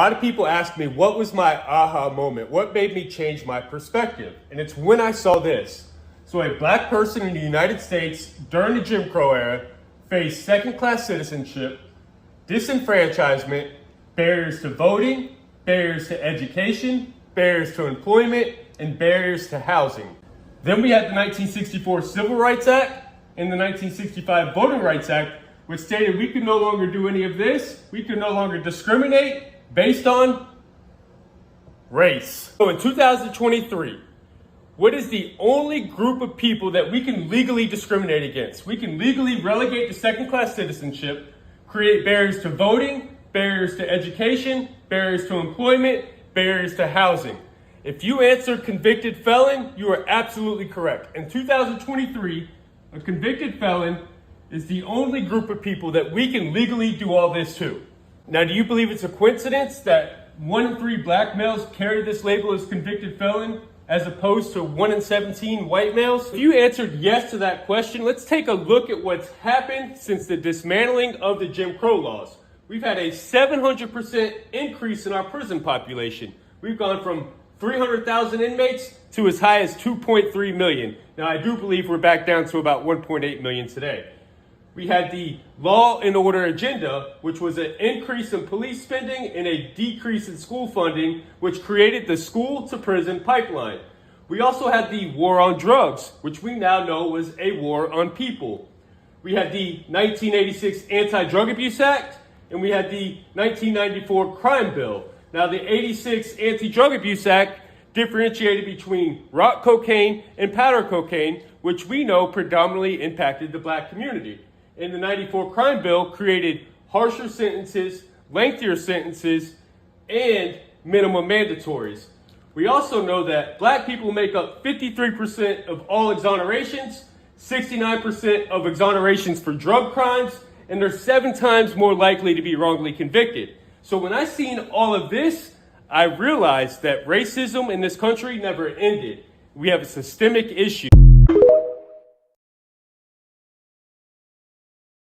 A lot of people ask me, what was my aha moment? What made me change my perspective? And it's when I saw this. So a black person in the United States during the Jim Crow era faced second-class citizenship, disenfranchisement, barriers to voting, barriers to education, barriers to employment, and barriers to housing. Then we had the 1964 Civil Rights Act and the 1965 Voting Rights Act, which stated we could no longer do any of this. We could no longer discriminate based on race. So in 2023, what is the only group of people that we can legally discriminate against? We can legally relegate to second-class citizenship, create barriers to voting, barriers to education, barriers to employment, barriers to housing. If you answered convicted felon, you are absolutely correct. In 2023, a convicted felon is the only group of people that we can legally do all this to. Now, do you believe it's a coincidence that 1 in 3 black males carry this label as convicted felon as opposed to 1 in 17 white males? If you answered yes to that question, let's take a look at what's happened since the dismantling of the Jim Crow laws. We've had a 700% increase in our prison population. We've gone from 300,000 inmates to as high as 2.3 million. Now, I do believe we're back down to about 1.8 million today. We had the law and order agenda, which was an increase in police spending and a decrease in school funding, which created the school to prison pipeline. We also had the war on drugs, which we now know was a war on people. We had the 1986 Anti-Drug Abuse Act, and we had the 1994 Crime Bill. Now, the 86 Anti-Drug Abuse Act differentiated between rock cocaine and powder cocaine, which we know predominantly impacted the black community. And the 94 Crime Bill created harsher sentences, lengthier sentences, and minimum mandatories. We also know that black people make up 53% of all exonerations, 69% of exonerations for drug crimes, and they're 7 times more likely to be wrongly convicted. So when I seen all of this, I realized that racism in this country never ended. We have a systemic issue.